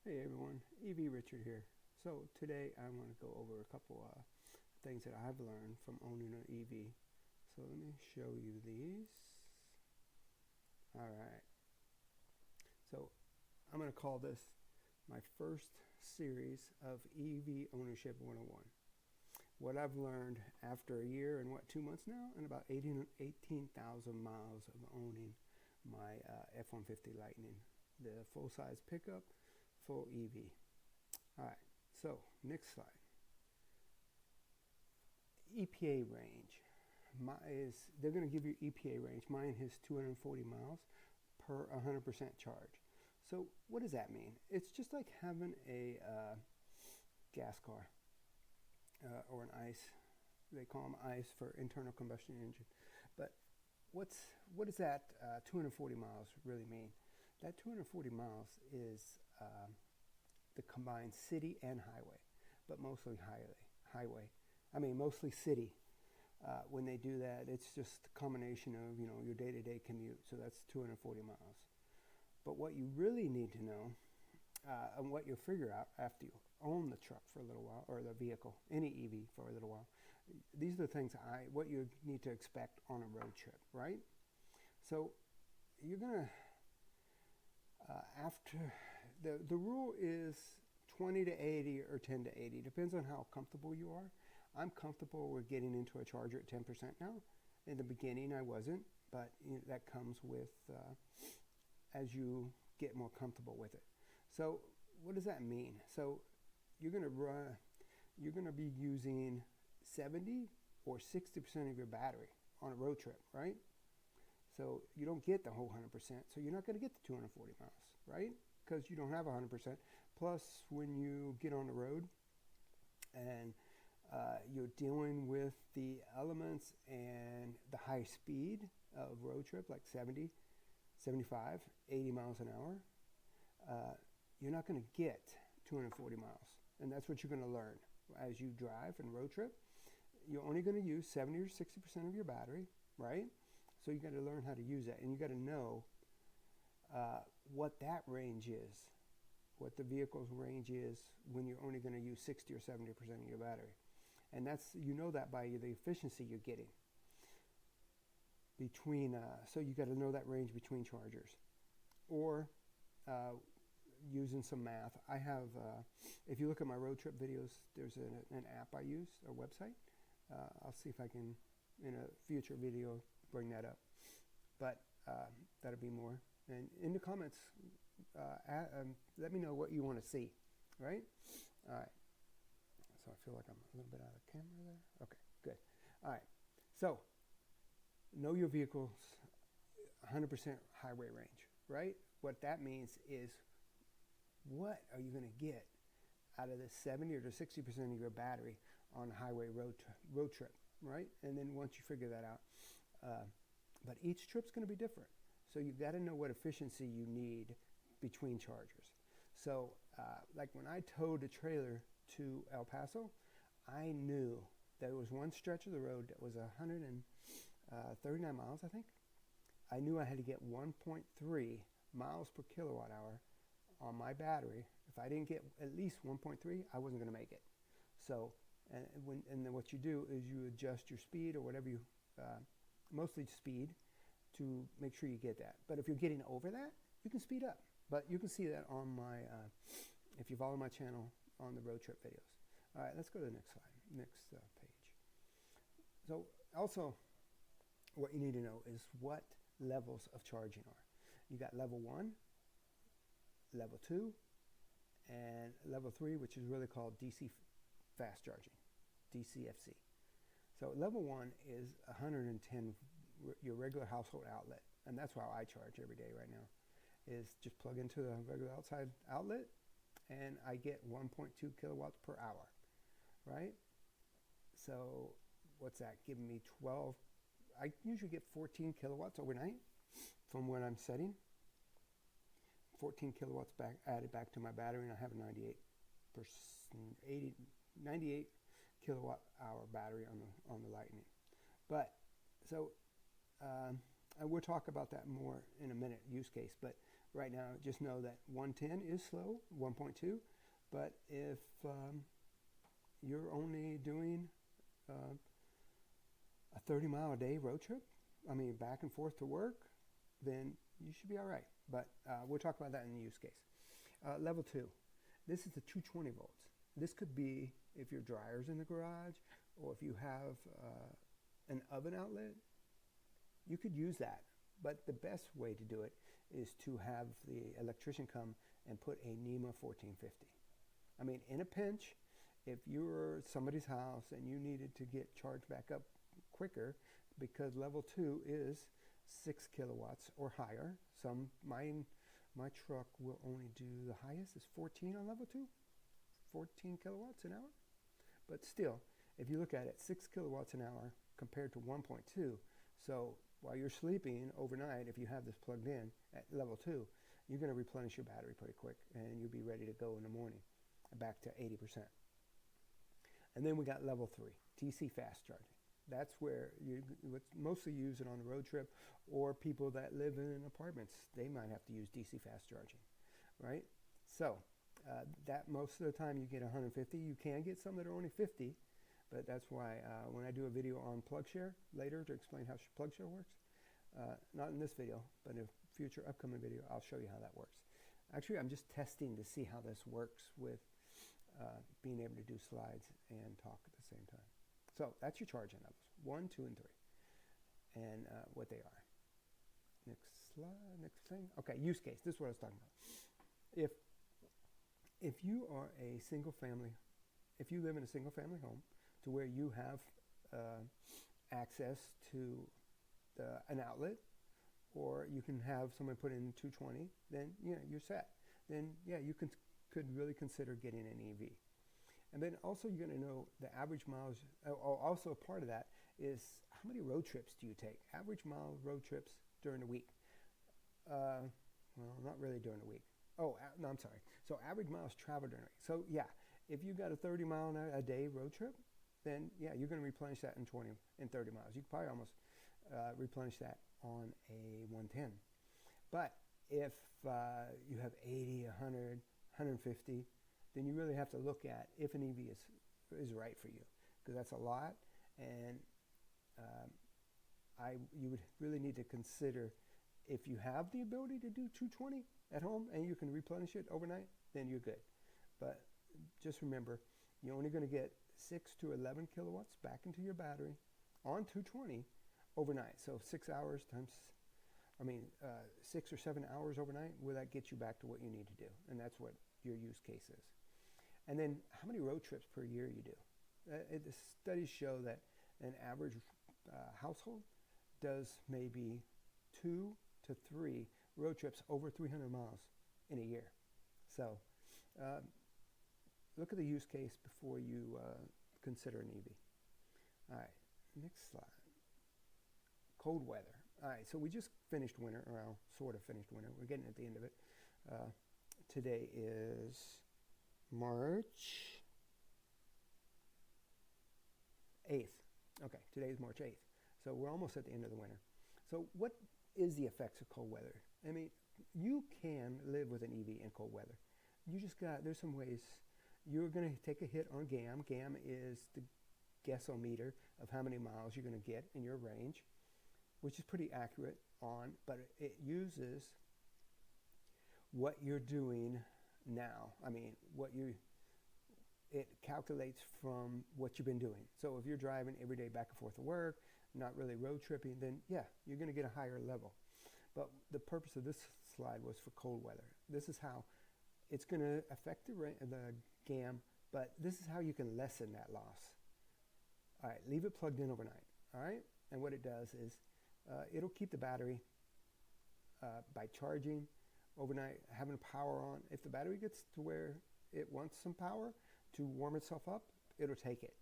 Hey everyone, EV Richard here. So today I want to go over a couple things that I've learned from owning an EV. So let me show you these. Alright, so I'm going to call this my first series of EV Ownership 101. What I've learned after a year and 2 months now, and about 18,000 miles of owning my F-150 Lightning, the full-size pickup, full EV. Alright, so next slide. EPA range. They're going to give you EPA range. Mine is 240 miles per 100% charge. So what does that mean? It's just like having a gas car or an ICE. They call them ICE for internal combustion engine. But what does that 240 miles really mean? That 240 miles is the combined city and highway, but mostly highway. Mostly city. When they do that, it's just a combination of your day-to-day commute. So that's 240 miles. But what you really need to know, and what you'll figure out after you own the truck for a little while, or the vehicle, any EV for a little while, these are the things what you need to expect on a road trip, right? So you're gonna after the rule is 20 to 80 or 10 to 80. Depends on how comfortable you are. I'm comfortable with getting into a Charger at 10% now. In the beginning, I wasn't, but that comes with as you get more comfortable with it. So what does that mean? So you're going to be using 70 or 60% of your battery on a road trip, right? So you don't get the whole 100%. So you're not going to get the 240 miles, right? Because you don't have 100%. Plus, when you get on the road and you're dealing with the elements and the high speed of road trip, like 70, 75, 80 miles an hour, you're not going to get 240 miles. And that's what you're going to learn as you drive and road trip. You're only going to use 70 or 60% of your battery, right? So you got to learn how to use that, and you got to know what that range is, what the vehicle's range is when you're only going to use 60 or 70% of your battery. And that's, that by the efficiency you're getting between, so you got to know that range between chargers. Or using some math. I have, if you look at my road trip videos, there's an app I use, a website. I'll see if I can, in a future video, bring that up. But that'll be more. And in the comments, let me know what you want to see, right? All right. So I feel like I'm a little bit out of camera there. Okay, good. All right. So know your vehicle's 100% highway range, right? What that means is, what are you going to get out of the 70 or 60% of your battery on a highway road trip, right? And then once you figure that out, but each trip's going to be different. So you've got to know what efficiency you need between chargers. So like when I towed a trailer to El Paso, I knew there was one stretch of the road that was 139 miles, I think. I knew I had to get 1.3 miles per kilowatt hour on my battery. If I didn't get at least 1.3, I wasn't going to make it. So, and then what you do is you adjust your speed or whatever you, mostly speed, to make sure you get that. But if you're getting over that, you can speed up. But you can see that on my, if you follow my channel, on the road trip videos. All right, let's go to the next slide, next page. So also, what you need to know is what levels of charging are. You got level 1, level 2, and level 3, which is really called DC fast charging, DCFC. So level 1 is 110, your regular household outlet, and that's how I charge every day right now, is just plug into the regular outside outlet, and I get 1.2 kilowatts per hour, right? So what's that, giving me 12, I usually get 14 kilowatts overnight from what I'm setting. 14 kilowatts added back to my battery, and I have a 98 kilowatt hour battery on the Lightning. But so and we'll talk about that more in a minute, use case. But Right now, just know that 110 is slow, 1.2, but if you're only doing uh, a 30-mile a day road trip, I mean back and forth to work, then you should be all right. But we'll talk about that in the use case. Level 2, this is the 220 volts. This could be if your dryer's in the garage, or if you have an oven outlet, you could use that. But the best way to do it is to have the electrician come and put a NEMA 1450. I mean, in a pinch, if you were at somebody's house and you needed to get charged back up quicker, because level 2 is 6 kilowatts or higher. My truck will only do, the highest is 14 on level 2, 14 kilowatts an hour. But still, if you look at it, 6 kilowatts an hour compared to 1.2. So while you're sleeping overnight, if you have this plugged in at level 2, you're going to replenish your battery pretty quick, and you'll be ready to go in the morning, back to 80%. And then we got level 3, DC fast charging. That's where you would mostly use it on a road trip, or people that live in apartments, they might have to use DC fast charging, right? So that most of the time you get 150. You can get some that are only 50, but that's why when I do a video on PlugShare later to explain how PlugShare works, not in this video, but in a future upcoming video, I'll show you how that works. Actually, I'm just testing to see how this works with being able to do slides and talk at the same time. So that's your charging levels, 1, 2, and 3, and what they are. Next slide, next thing. Okay, use case. This is what I was talking about. If you are a single family, if you live in a single family home to where you have access to an outlet, or you can have someone put in 220, then you're set. Then you could really consider getting an EV. And then also you're going to know the average miles. Also a part of that is how many road trips do you take? Average mile road trips during the week. Well, not really during the week. Oh, no, I'm sorry. So average miles traveled during the week. So if you got a 30-mile a day road trip, then you're going to replenish that in 20 and 30 miles. You could probably almost replenish that on a 110. But if you have 80, 100, 150, then you really have to look at if an EV is right for you, because that's a lot, and you would really need to consider if you have the ability to do 220 at home and you can replenish it overnight, then you're good. But just remember, you're only going to get 6 to 11 kilowatts back into your battery on 220 overnight. So 6 hours times, 6 or 7 hours overnight, will that get you back to what you need to do? And that's what your use case is. And then how many road trips per year you do. The studies show that an average household does maybe 2 to 3 road trips over 300 miles in a year. So look at the use case before you consider an EV. All right, next slide. Cold weather. All right, so we just finished winter, or well, sort of finished winter. We're getting at the end of it. Today is March 8th. Okay, today is March 8th. So we're almost at the end of the winter. So what is the effects of cold weather? I mean, you can live with an EV in cold weather. You just there's some ways. You're going to take a hit on GAM. GAM is the guessometer of how many miles you're going to get in your range, which is pretty accurate but it uses what you're doing now. I mean, it calculates from what you've been doing. So if you're driving every day back and forth to work, not really road tripping, then you're going to get a higher level. But the purpose of this slide was for cold weather. This is how it's going to affect the GAM, but this is how you can lessen that loss. All right, leave it plugged in overnight. All right, and what it does is it'll keep the battery by charging overnight, having power on. If the battery gets to where it wants some power to warm itself up, it'll take it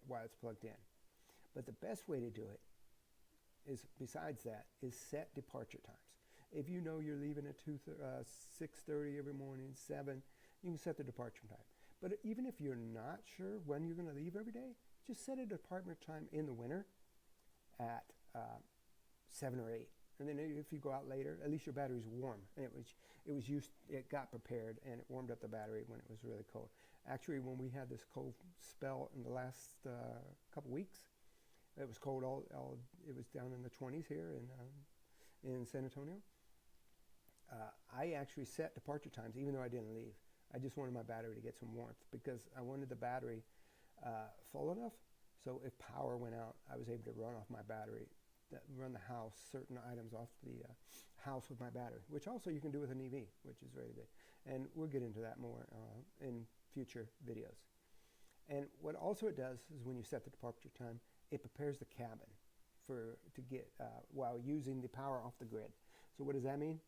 while it's plugged in. But the best way to do it is, besides that, is set departure times. If you know you're leaving at 6:30 every morning, 7, you can set the departure time. But even if you're not sure when you're going to leave every day, just set a departure time in the winter at 7 or 8. And then if you go out later, at least your battery's warm. And it got prepared and it warmed up the battery when it was really cold. Actually, when we had this cold spell in the last couple weeks, it was cold it was down in the 20s here in San Antonio. I actually set departure times, even though I didn't leave. I just wanted my battery to get some warmth because I wanted the battery full enough. So if power went out, I was able to run off my battery, run the house, certain items off the house with my battery, which also you can do with an EV, which is very good. And we'll get into that more in future videos. And what also it does is when you set the departure time, it prepares the cabin to get while using the power off the grid. So what does that mean?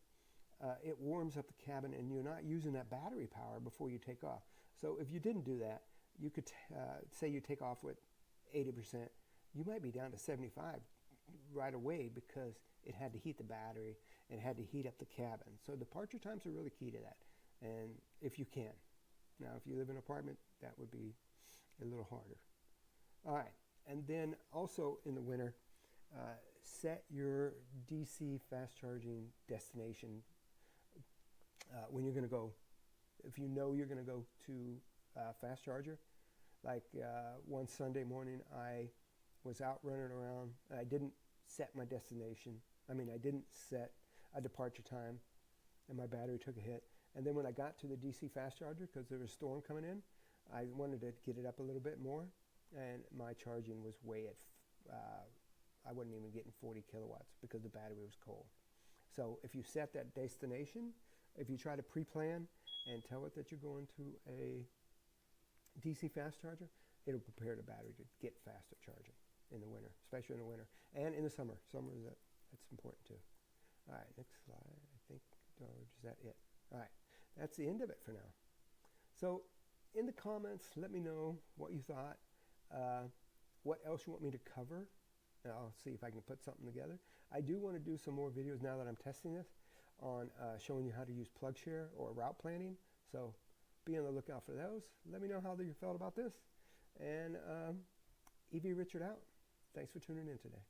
It warms up the cabin and you're not using that battery power before you take off. So if you didn't do that, you could say you take off with 80%, you might be down to 75 right away because it had to heat the battery and it had to heat up the cabin. So departure times are really key to that, and if you can. Now, if you live in an apartment, that would be a little harder. All right, and then also in the winter, set your DC fast charging destination when you're going to go. If you know you're going to go to fast charger, like one Sunday morning, I was out running around and I didn't set my destination. I didn't set a departure time and my battery took a hit. And then when I got to the DC fast charger, because there was a storm coming in, I wanted to get it up a little bit more, and my charging was way at, I wasn't even getting 40 kilowatts because the battery was cold. So if you set that destination, if you try to pre-plan and tell it that you're going to a DC fast charger, it'll prepare the battery to get faster charging in the winter, especially in the winter. And in the summer. Summer, that's important too. All right, next slide. I think, or is that it? All right, that's the end of it for now. So in the comments, let me know what you thought, what else you want me to cover. And I'll see if I can put something together. I do want to do some more videos now that I'm testing this on showing you how to use PlugShare or route planning. So be on the lookout for those. Let me know how you felt about this. And EV Richard out. Thanks for tuning in today.